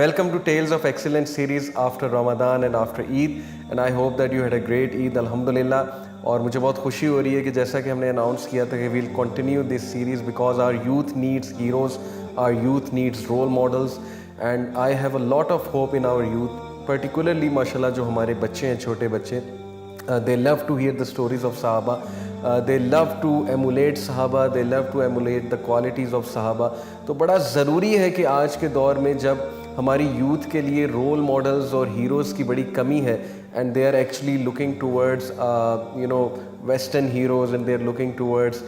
Welcome to Tales of Excellence series after Ramadan and after Eid, and I hope that you had a great Eid alhamdulillah. اور مجھے بہت خوشی ہو رہی ہے کہ جیسا کہ ہم نے اناؤنس کیا تھا کہ we'll continue this series because our youth needs heroes, our youth needs role models, and I have a lot of hope in our youth, particularly ماشاءاللہ جو ہمارے بچے ہیں, چھوٹے بچے, they love to hear the stories of صحابہ, they love to emulate صحابہ, they love to emulate the qualities of صحابہ. تو بڑا ضروری ہے کہ آج کے دور میں جب ہماری یوتھ کے لیے رول ماڈلز اور ہیروز کی بڑی کمی ہے, and they are actually looking towards western heroes, and they are looking towards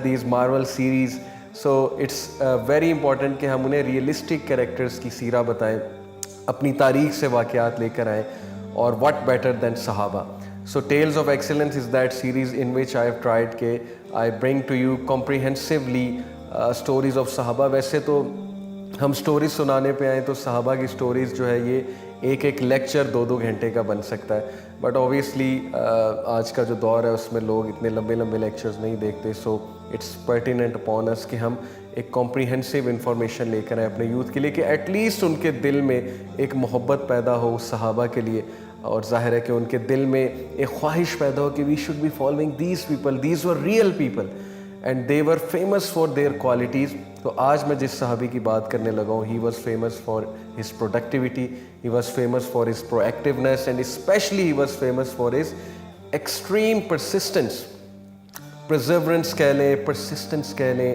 these Marvel series, so it's very important کہ ہم انہیں ریئلسٹک کریکٹرز کی سیرہ بتائیں, اپنی تاریخ سے واقعات لے کر آئیں, اور what better than صحابہ. So Tales of Excellence is that series in which I have tried کہ I bring to you comprehensively stories of صحابہ. ویسے تو ہم سٹوریز سنانے پہ آئیں تو صحابہ کی سٹوریز جو ہے یہ ایک ایک لیکچر 2-2 گھنٹے کا بن سکتا ہے, بٹ اوبیسلی آج کا جو دور ہے اس میں لوگ اتنے لمبے لمبے لیکچرز نہیں دیکھتے. سو اٹس پرٹیننٹ اپون اس کہ ہم ایک کمپریہنسو انفارمیشن لے کر آئیں اپنے یوتھ کے لیے, کہ ایٹ لیسٹ ان کے دل میں ایک محبت پیدا ہو صحابہ کے لیے, اور ظاہر ہے کہ ان کے دل میں ایک خواہش پیدا ہو کہ we should be following these people, these were real people and they were famous for their qualities. تو آج میں جس صحابی کی بات کرنے لگا ہوں, he was famous for his productivity, he was famous for his proactiveness, and especially he was famous for his extreme persistence, perseverance کہہ لیں, پرسسٹنس کہہ لیں,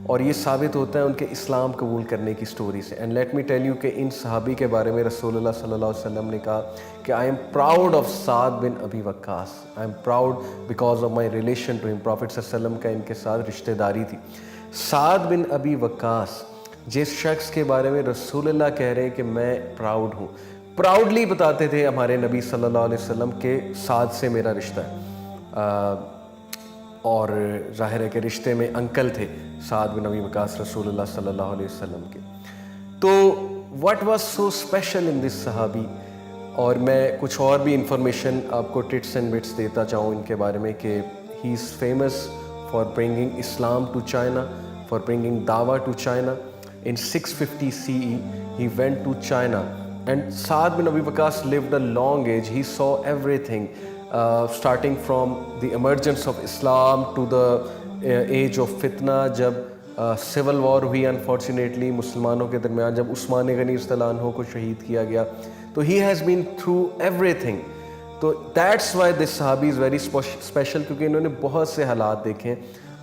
اور یہ ثابت ہوتا ہے ان کے اسلام قبول کرنے کی سٹوری سے. And let me tell you کہ ان صحابی کے بارے میں رسول اللہ صلی اللہ علیہ وسلم نے کہا کہ I am proud of Saad bin Abi Waqqas, I am proud because of my relation to him. Prophet صلی اللہ علیہ وسلم کا ان کے ساتھ رشتہ داری تھی. سعد بن ابی وقاص جس شخص کے بارے میں رسول اللہ کہہ رہے ہیں کہ میں پراؤڈ ہوں, پراؤڈلی بتاتے تھے ہمارے نبی صلی اللہ علیہ وسلم کے سعد سے میرا رشتہ ہے, اور ظاہر ہے کہ رشتے میں انکل تھے سعد بن ابی وقاص رسول اللہ صلی اللہ علیہ وسلم کے. تو واٹ واز سو اسپیشل ان دس صحابی, اور میں کچھ اور بھی انفارمیشن آپ کو ٹٹس اینڈ بٹس دیتا چاہوں ان کے بارے میں, کہ ہی is famous for bringing Islam to China, for bringing Dawah to China. In 650 CE, he went to China. And Sa'd bin Abi Waqqas lived a long age. He saw everything, starting from the emergence of Islam to the age of fitna, جب civil war ہوئی unfortunately مسلمانوں کے درمیان, جب عثمان غنی رضی اللہ عنہ کو شہید کیا گیا. تو he has been through everything. تو دیٹس وائی دس صحابی از ویری اسپیشل, کیونکہ انہوں نے بہت سے حالات دیکھے,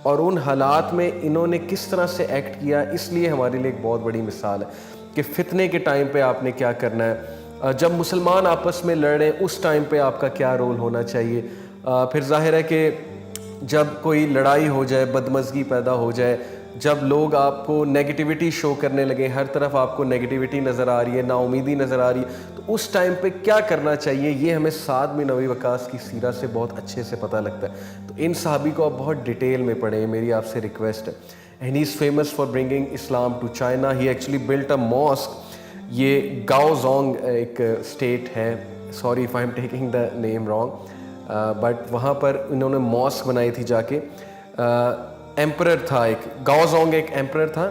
اور ان حالات میں انہوں نے کس طرح سے ایکٹ کیا, اس لیے ہمارے لیے ایک بہت بڑی مثال ہے کہ فتنے کے ٹائم پہ آپ نے کیا کرنا ہے, جب مسلمان آپس میں لڑ رہے ہیں اس ٹائم پہ آپ کا کیا رول ہونا چاہیے. پھر ظاہر ہے کہ جب کوئی لڑائی ہو جائے, بدمزگی پیدا ہو جائے, جب لوگ آپ کو نیگیٹیوٹی شو کرنے لگے, ہر طرف آپ کو نیگیٹیوٹی نظر آ رہی ہے, نا امیدی نظر آ رہی ہے, تو اس ٹائم پہ کیا کرنا چاہیے, یہ ہمیں سعد بن ابی وقاص کی سیرت سے بہت اچھے سے پتہ لگتا ہے. تو ان صحابی کو آپ بہت ڈیٹیل میں پڑھیں, میری آپ سے ریکویسٹ ہے. And he is famous for bringing Islam to China. He actually built a mosque. یہ گاؤ زونگ ایک اسٹیٹ ہے, sorry if I am taking the name wrong, but وہاں پر انہوں نے ماسک بنائی تھی جا کے. ایمپرر تھا ایک, گاؤ زونگ ایک ایمپرر تھا,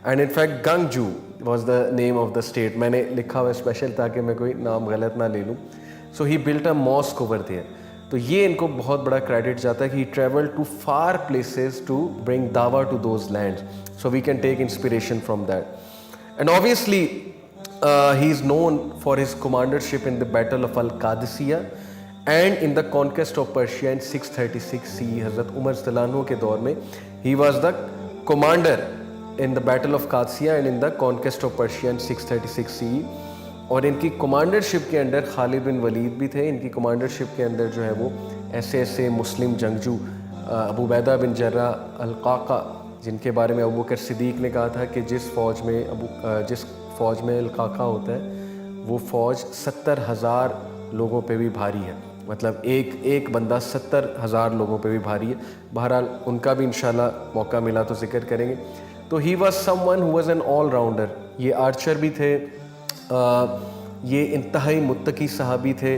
اینڈ ان فیکٹ گنگ جو was the name of the state. میں نے لکھا ہوا اسپیشل تاکہ میں کوئی نام غلط نہ لے لوں. So he built a mask over there. تو یہ ان کو بہت بڑا کریڈٹ جاتا ہے کہ he travel to far places to bring دعویٰ to those lands. So we can take inspiration from that. And obviously he is known for his commandership in the battle of القادسیہ and in the conquest of Persia in 636 CE. حضرت عمر رضی اللہ عنہ کے دور میں he was the commander in the battle of Qadisiyah and in the conquest of Persia in 636 CE. اور ان کی کمانڈرشپ کے اندر خالد بن ولید بھی تھے. ان کی کمانڈرشپ کے اندر جو ہے وہ ایسے ایسے مسلم جنگجو, ابو عبیدہ بن جرہ القعقاع, جن کے بارے میں ابو بکر صدیق نے کہا تھا کہ جس فوج میں القعقاع ہوتا ہے وہ فوج 70,000 لوگوں پہ بھی بھاری ہے, مطلب ایک بندہ 70,000 لوگوں پہ بھی بھاری ہے. بہرحال ان کا بھی انشاءاللہ موقع ملا تو ذکر کریں گے. تو he was some one who was an all rounder. یہ آرچر بھی تھے, یہ انتہائی متقی صحابی تھے,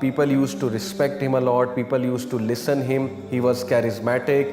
People used to respect him a lot, people used to listen him, he was charismatic.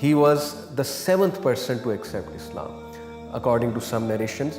he was the 7th person to accept Islam according to some narrations.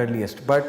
earliest, but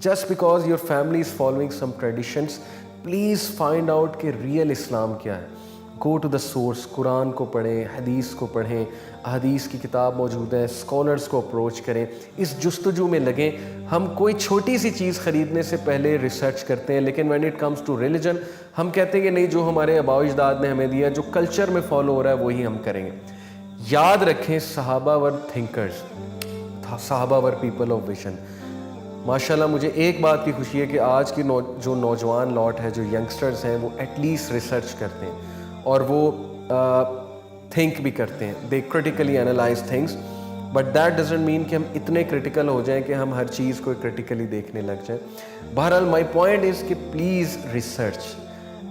just because your family is following some traditions please find out کہ real اسلام کیا ہے. Go to the source. قرآن کو پڑھیں, حدیث کو پڑھیں, حدیث کی کتاب موجود ہے, اسکالرس کو اپروچ کریں, اس جستجو میں لگیں. ہم کوئی چھوٹی سی چیز خریدنے سے پہلے ریسرچ کرتے ہیں, لیکن when it comes to religion ہم کہتے ہیں کہ نہیں, جو ہمارے آباء و اجداد نے ہمیں دیا, جو کلچر میں فالو ہو رہا ہے وہی ہم کریں گے. یاد رکھیں صحابہ ور تھنکرز, صحابہ ور پیپل آف ویژن. ماشاءاللہ مجھے ایک بات کی خوشی ہے کہ آج کی جو نوجوان لاٹ ہے, جو ینگسٹرز ہیں, وہ ایٹ لیسٹ ریسرچ کرتے ہیں اور وہ تھنک بھی کرتے ہیں. They critically analyse things, but that doesn't mean کہ ہم اتنے کریٹیکل ہو جائیں کہ ہم ہر چیز کو کریٹیکلی دیکھنے لگ جائیں. بہرحال مائی پوائنٹ از کہ please research.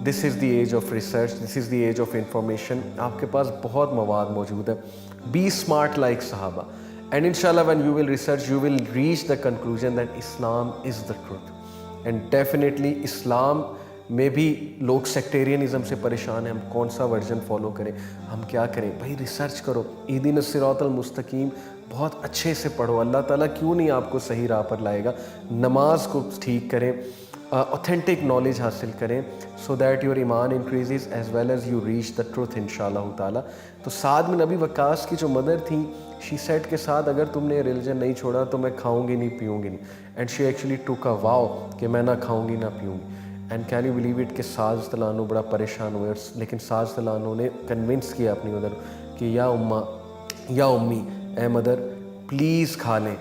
This is the age of research, this is the age of information. آپ کے پاس بہت مواد موجود ہے. بی اسمارٹ لائک صحابہ, اینڈ ان شاء اللہ when you will research you will reach the conclusion that اسلام is the truth. And definitely اسلام میں بھی لوگ سیکٹیرینزم سے پریشان ہیں, ہم کون سا ورژن فالو کریں, ہم کیا کریں. بھائی ریسرچ کرو, اہدنا الصراط المستقیم بہت اچھے سے پڑھو. اللہ تعالیٰ کیوں نہیں آپ کو صحیح راہ پر لائے گا. نماز کو ٹھیک کریں, اوتھینٹک نالج حاصل کریں, سو دیٹ یور ایمان increases as well as you reach the truth ان شاء اللہ تعالیٰ. تو سعد بن ابی وقاص کی جو مدر تھیں, شی سیڈ کے ساتھ اگر تم نے ریلیجن نہیں چھوڑا تو میں کھاؤں گی نہیں پیوں گی نہیں. اینڈ شی ایکچولی ٹوک اے واو کہ میں نہ کھاؤں گی نہ پیوں گی. And can you believe it کہ سعد رضی اللہ عنہ بڑا پریشان ہوئے, لیکن سعد رضی اللہ عنہ نے کنونس کیا اپنی مدر کہ یا امی, اے مدر پلیز کھا لیں,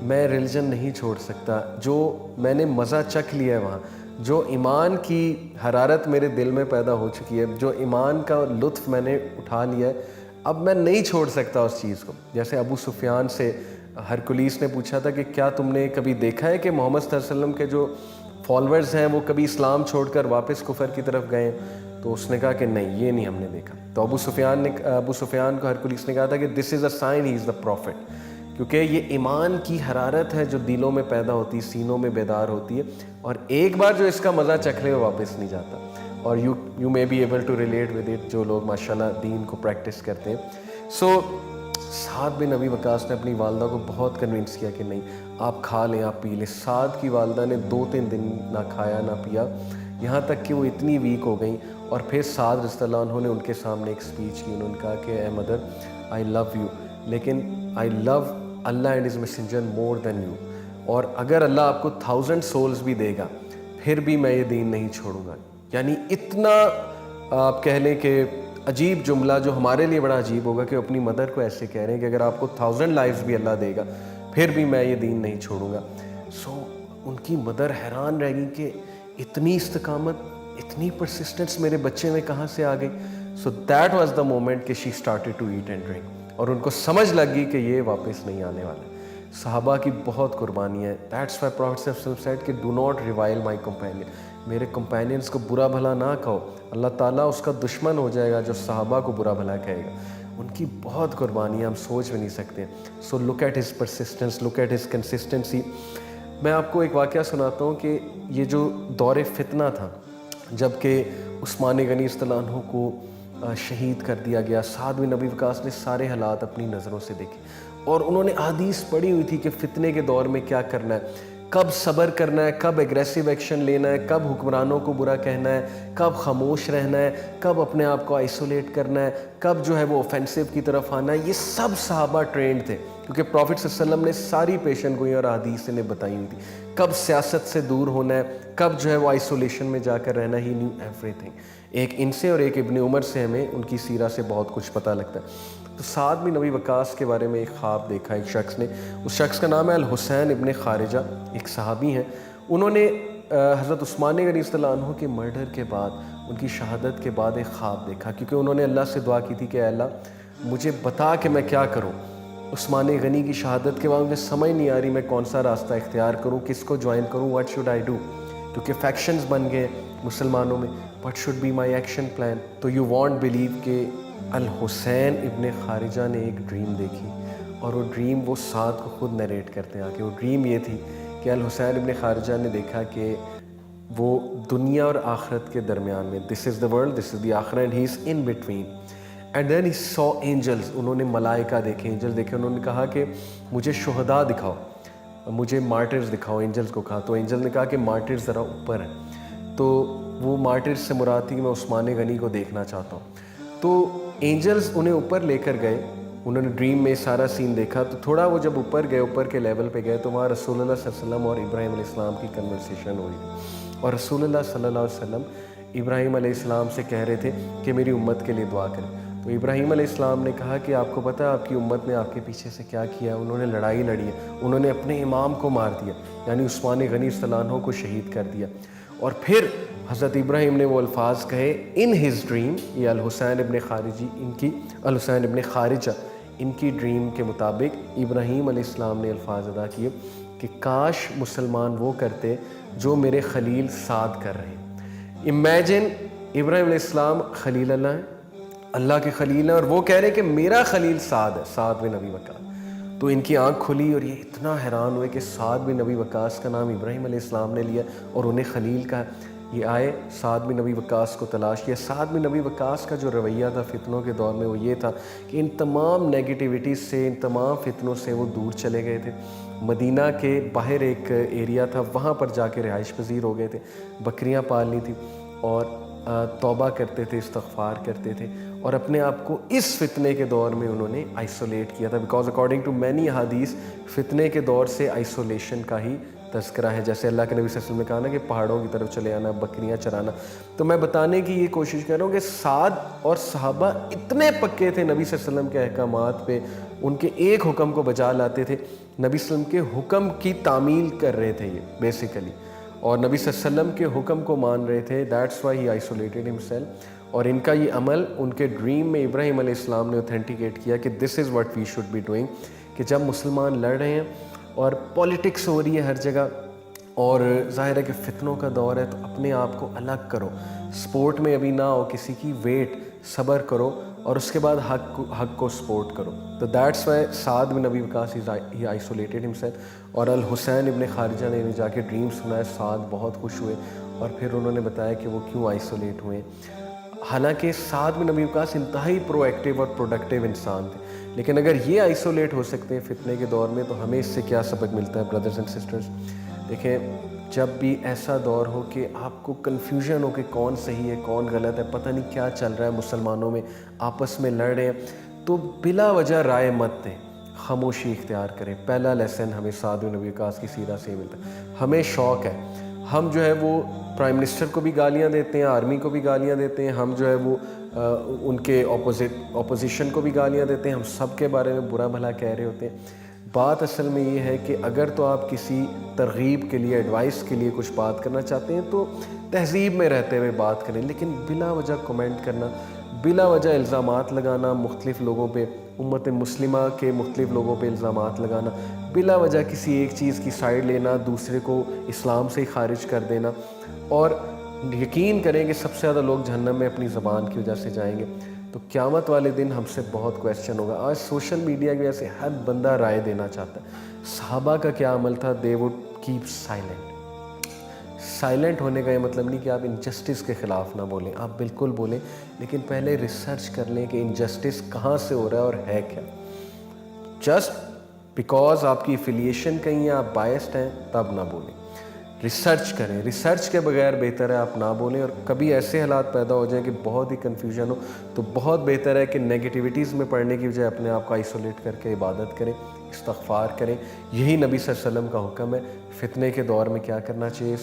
میں ریلیجن نہیں چھوڑ سکتا. جو میں نے مزہ چکھ لیا ہے وہاں, جو ایمان کی حرارت میرے دل میں پیدا ہو چکی ہے, جو ایمان کا لطف میں نے اٹھا لیا ہے, اب میں نہیں چھوڑ سکتا اس چیز کو. جیسے ابو سفیان سے ہرکلیس نے پوچھا تھا کہ کیا تم نے کبھی دیکھا ہے کہ محمد صلی اللہ علیہ وسلم کے جو فالوورز ہیں وہ کبھی اسلام چھوڑ کر واپس کفر کی طرف گئے؟ تو اس نے کہا کہ نہیں, یہ نہیں ہم نے دیکھا. تو ابو سفیان کو ہرکلیس نے کہا تھا کہ this is a sign he is the profit, کیونکہ یہ ایمان کی حرارت ہے جو دلوں میں پیدا ہوتی ہے, سینوں میں بیدار ہوتی ہے, اور ایک بار جو اس کا مزہ چکھ لے وہ واپس نہیں جاتا. اور you may be able to relate with it, جو لوگ ماشاءاللہ دین کو پریکٹس کرتے ہیں. سو سعد بن ابی وقاص نے اپنی والدہ کو بہت کنونس کیا کہ نہیں آپ کھا لیں, آپ پی لیں. سعد کی والدہ نے 2-3 دن نہ کھایا نہ پیا, یہاں تک کہ وہ اتنی ویک ہو گئیں. اور پھر سعد رضی اللہ عنہ نے ان کے سامنے ایک اسپیچ کی. انہوں نے کہا کہ a mother I love you, لیکن آئی لو اللہ and his messenger more than you, اور اگر اللہ آپ کو 1000 سولز بھی دے گا پھر بھی میں یہ دین نہیں چھوڑوں گا. یعنی اتنا آپ کہہ لیں کہ عجیب جملہ, جو ہمارے لیے بڑا عجیب ہوگا کہ اپنی مدر کو ایسے کہہ رہے ہیں کہ اگر آپ کو 1000 لائفز بھی اللہ دے گا پھر بھی میں یہ دین نہیں چھوڑوں گا. سو ان کی مدر حیران رہ گئی کہ اتنی استقامت, اتنی پرسسٹنس میرے بچے میں کہاں سے آ گئی. So that was the moment کہ she started to eat and drink, اور ان کو سمجھ لگ گئی کہ یہ واپس نہیں آنے والا. صحابہ کی بہت قربانی ہے. دیٹس وائی پروفیٹ صلی اللہ علیہ وسلم سیڈ کہ ڈو ناٹ ریوائل مائی کمپینین, میرے کمپینینس کو برا بھلا نہ کہو, اللہ تعالیٰ اس کا دشمن ہو جائے گا جو صحابہ کو برا بھلا کہے گا. ان کی بہت قربانی ہے, ہم سوچ بھی نہیں سکتے. So look at his persistence, look at his consistency. میں آپ کو ایک واقعہ سناتا ہوں کہ یہ جو دور فتنہ تھا, جب کہ عثمان غنی رضی اللہ عنہ کو شہید کر دیا گیا, سعد بن ابی وقاص نے سارے حالات اپنی نظروں سے دیکھے, اور انہوں نے احادیث پڑھی ہوئی تھی کہ فتنے کے دور میں کیا کرنا ہے, کب صبر کرنا ہے, کب ایگریسو ایکشن لینا ہے, کب حکمرانوں کو برا کہنا ہے, کب خاموش رہنا ہے, کب اپنے آپ کو آئسولیٹ کرنا ہے, کب جو ہے وہ اوفینسو کی طرف آنا ہے. یہ سب صحابہ ٹرینڈ تھے, کیونکہ پروفٹ صلی اللہ علیہ وسلم نے ساری پیشن گوئی اور احادیث نے بتائی ہوئی تھی. کب سیاست سے دور ہونا ہے, کب جو ہے وہ آئسولیشن میں جا کر رہنا. ہی نیو ایوری تھنگ. ایک ان سے اور ایک ابن عمر سے ہمیں ان کی سیرہ سے بہت کچھ پتہ لگتا ہے. تو سعد بن ابی وقاص کے بارے میں ایک خواب دیکھا ایک شخص نے. اس شخص کا نام ہے الحسین ابن خارجہ, ایک صحابی ہیں. انہوں نے حضرت عثمان غنی رضی اللہ عنہ کے مرڈر کے بعد, ان کی شہادت کے بعد ایک خواب دیکھا, کیونکہ انہوں نے اللہ سے دعا کی تھی کہ اے اللہ مجھے بتا کہ میں کیا کروں. عثمان غنی کی شہادت کے بعد مجھے سمجھ نہیں آ رہی میں کون سا راستہ اختیار کروں, کس کو جوائن کروں, واٹ شوڈ آئی ڈو, کیونکہ فیکشنز بن گئے مسلمانوں میں. What should be my action plan. تو یو وانٹ بلیو کہ الحسین ابن خارجہ نے ایک ڈریم دیکھی, اور وہ ڈریم وہ سعد کو خود نیریٹ کرتے ہیں. کہ وہ ڈریم یہ تھی کہ الحسین ابن خارجہ نے دیکھا کہ وہ دنیا اور آخرت کے درمیان میں, دس از the world, this is the آخرت, and he is in between. And then he saw angels, انہوں نے ملائکہ دیکھے, اینجل دیکھے. انہوں نے کہا کہ مجھے شہداء دکھاؤ, مجھے مارٹرز دکھاؤ. اینجلز کو کہا, تو اینجل نے کہا کہ مارٹرز ذرا اوپر ہیں. تو وہ مارٹر سے مراد تھی کہ میں عثمان غنی کو دیکھنا چاہتا ہوں. تو اینجلز انہیں اوپر لے کر گئے, انہوں نے ڈریم میں سارا سین دیکھا. تو تھوڑا وہ جب اوپر گئے, اوپر کے لیول پہ گئے, تو وہاں رسول اللہ صلی اللہ علیہ وسلم اور ابراہیم علیہ السلام کی کنورسیشن ہوئی تھی. اور رسول اللہ صلی اللہ علیہ وسلم ابراہیم علیہ السلام سے کہہ رہے تھے کہ میری امت کے لیے دعا کریں. تو ابراہیم علیہ السلام نے کہا کہ آپ کو پتہ ہے آپ کی امت نے آپ کے پیچھے سے کیا کیا ہے؟ انہوں نے لڑائی لڑی ہے, انہوں نے اپنے امام کو مار دیا, یعنی عثمان غنی رضی اللہ عنہ کو شہید کر دیا. اور پھر حضرت ابراہیم نے وہ الفاظ کہے ان ہز ڈریم, یہ الحسین ابن خارجہ ان کی ڈریم کے مطابق ابراہیم علیہ السلام نے الفاظ ادا کیے کہ کاش مسلمان وہ کرتے جو میرے خلیل سعد کر رہے ہیں. امیجن ابراہیم علیہ السلام خلیل اللہ ہیں, اللہ کے خلیل ہیں, اور وہ کہہ رہے ہیں کہ میرا خلیل سعد ہے, سعد بن ابی وقاص. تو ان کی آنکھ کھلی اور یہ اتنا حیران ہوئے کہ سعد بن ابی وقاص کا نام ابراہیم علیہ السلام نے لیا اور انہیں خلیل کہا. یہ آئے سعد بن ابی وقاص کو تلاش کیا. سعد بن ابی وقاص کا جو رویہ تھا فتنوں کے دور میں وہ یہ تھا کہ ان تمام نیگیٹیوٹیز سے, ان تمام فتنوں سے وہ دور چلے گئے تھے. مدینہ کے باہر ایک ایریا تھا, وہاں پر جا کے رہائش پذیر ہو گئے تھے, بکریاں پال لی تھی اور توبہ کرتے تھے, استغفار کرتے تھے, اور اپنے آپ کو اس فتنے کے دور میں انہوں نے آئسولیٹ کیا تھا. بیکاز اکارڈنگ ٹو مینی احادیث فتنے کے دور سے آئسولیشن کا ہی تذکرہ ہے. جیسے اللہ کے نبی صلی اللہ علیہ وسلم نے کہا نا کہ پہاڑوں کی طرف چلے آنا, بکریاں چرانا. تو میں بتانے کی یہ کوشش کر رہا ہوں کہ سعد اور صحابہ اتنے پکے تھے نبی صلی اللہ علیہ وسلم کے احکامات پہ, ان کے ایک حکم کو بجا لاتے تھے, نبی صلی اللہ علیہ وسلم کے حکم کی تعمیل کر رہے تھے یہ بیسیکلی, اور نبی صلی اللہ علیہ وسلم کے حکم کو مان رہے تھے. That's why he isolated himself. اور ان کا یہ عمل ان کے ڈریم میں ابراہیم علیہ السلام نے اوتھینٹیکیٹ کیا کہ this is what we should be doing, کہ جب مسلمان لڑ رہے ہیں اور پولیٹکس ہو رہی ہے ہر جگہ, اور ظاہر ہے کہ فتنوں کا دور ہے, تو اپنے آپ کو الگ کرو, سپورٹ میں ابھی نہ ہو کسی کی, ویٹ, صبر کرو, اور اس کے بعد حق کو سپورٹ کرو. تو that's why Saad bin Abi Waqas he isolated himself. اور الحسین ابن خارجہ نے جا کے ڈریم سنا ہے, سعد بہت خوش ہوئے, اور پھر انہوں نے بتایا کہ وہ کیوں آئسولیٹ ہوئے. حالانکہ سعد بن ابی وقاص انتہائی پرو ایکٹیو اور پروڈکٹیو انسان تھے, لیکن اگر یہ آئسولیٹ ہو سکتے ہیں فتنے کے دور میں, تو ہمیں اس سے کیا سبق ملتا ہے برادرز اینڈ سسٹرز؟ دیکھیں, جب بھی ایسا دور ہو کہ آپ کو کنفیوژن ہو کہ کون صحیح ہے کون غلط ہے, پتہ نہیں کیا چل رہا ہے, مسلمانوں میں آپس میں لڑ رہے ہیں, تو بلا وجہ رائے مت دیں, خاموشی اختیار کریں. پہلا لیسن ہمیں سعد بن ابی وقاص کی سیرت سے ملتا ہے. ہمیں شوق ہے, ہم جو ہے وہ پرائم منسٹر کو بھی گالیاں دیتے ہیں, آرمی کو بھی گالیاں دیتے ہیں, ہم جو ہے وہ ان کے اپوزیشن کو بھی گالیاں دیتے ہیں, ہم سب کے بارے میں برا بھلا کہہ رہے ہوتے ہیں. بات اصل میں یہ ہے کہ اگر تو آپ کسی ترغیب کے لیے, ایڈوائس کے لیے کچھ بات کرنا چاہتے ہیں تو تہذیب میں رہتے ہوئے بات کریں, لیکن بلا وجہ کومنٹ کرنا, بلا وجہ الزامات لگانا مختلف لوگوں پہ, امت مسلمہ کے مختلف لوگوں پہ الزامات لگانا, بلا وجہ کسی ایک چیز کی سائیڈ لینا, دوسرے کو اسلام سے ہی خارج کر دینا, اور یقین کریں کہ سب سے زیادہ لوگ جہنم میں اپنی زبان کی وجہ سے جائیں گے. تو قیامت والے دن ہم سے بہت کویسچن ہوگا. آج سوشل میڈیا کی وجہ سے ہر بندہ رائے دینا چاہتا ہے. صحابہ کا کیا عمل تھا؟ They would keep silent. Silent ہونے کا یہ مطلب نہیں کہ آپ انجسٹس کے خلاف نہ بولیں, آپ بالکل بولیں, لیکن پہلے ریسرچ کر لیں کہ انجسٹس کہاں سے ہو رہا ہے اور ہے کیا. جسٹ بیکاز آپ کی افیلیشن کہیں ہے, آپ بائسڈ ہیں, تب نہ بولیں. ریسرچ کریں, ریسرچ کے بغیر بہتر ہے آپ نہ بولیں. اور کبھی ایسے حالات پیدا ہو جائیں کہ بہت ہی کنفیوژن ہو, تو بہت بہتر ہے کہ نیگیٹیوٹیز میں پڑھنے کی بجائے اپنے آپ کو آئسولیٹ کر کے عبادت کریں, استغفار کریں. یہی نبی صلی اللہ علیہ وسلم کا حکم ہے. فتنے کے دور میں کیا کرنا چاہیے؟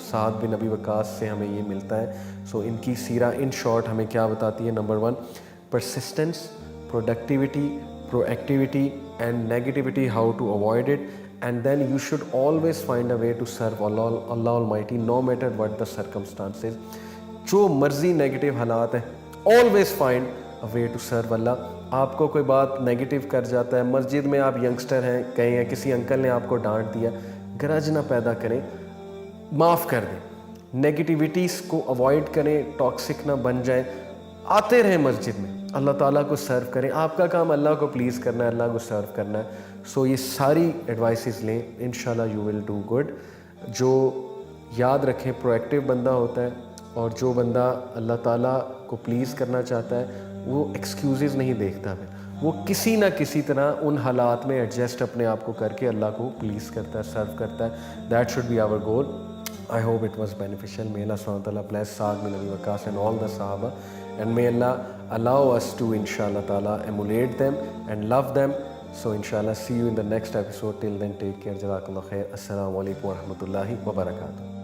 سعد بن ابی وقاص سے ہمیں یہ ملتا ہے. ان کی سیرہ ان شارٹ ہمیں کیا بتاتی ہے؟ Number 1, persistence, productivity, proactivity and negativity, how to avoid it. And then you should always find a way to serve Allah Almighty no matter what the circumstances. جو مرضی نیگیٹو حالات ہیں, always find a way to serve Allah. آپ کو کوئی بات negative کر جاتا ہے, مسجد میں آپ ینگسٹر ہیں, کہیں کسی انکل نے آپ کو ڈانٹ دیا, گرج نہ پیدا کریں, معاف کر دیں. نیگیٹیوٹیز کو اوائڈ کریں, ٹاکسک نہ بن جائیں, آتے رہیں مسجد میں, اللہ تعالیٰ کو سرو کریں. آپ کا کام اللہ کو پلیز کرنا ہے, اللہ کو سرو کرنا ہے. یہ ساری ایڈوائسز لیں, انشاءاللہ یو ول ڈو گڈ. جو یاد رکھیں, پرو ایکٹیو بندہ ہوتا ہے, اور جو بندہ اللہ تعالیٰ کو پلیز کرنا چاہتا ہے وہ ایکسکیوزز نہیں دیکھتا ہے, وہ کسی نہ کسی طرح ان حالات میں ایڈجسٹ اپنے آپ کو کر کے اللہ کو پلیز کرتا ہے, سرو کرتا ہے. That should be our goal. I hope it was beneficial. May Allah subhanahu wa ta'ala bless Sa'd bin Abi Waqqas and all the Sahaba, and may Allah allow us to inshallah ta'ala emulate them and love them. So inshallah see you in the next episode. Till then, take care. Jazakallah khair. Assalamu alaikum wa rahmatullahi wa barakatuh.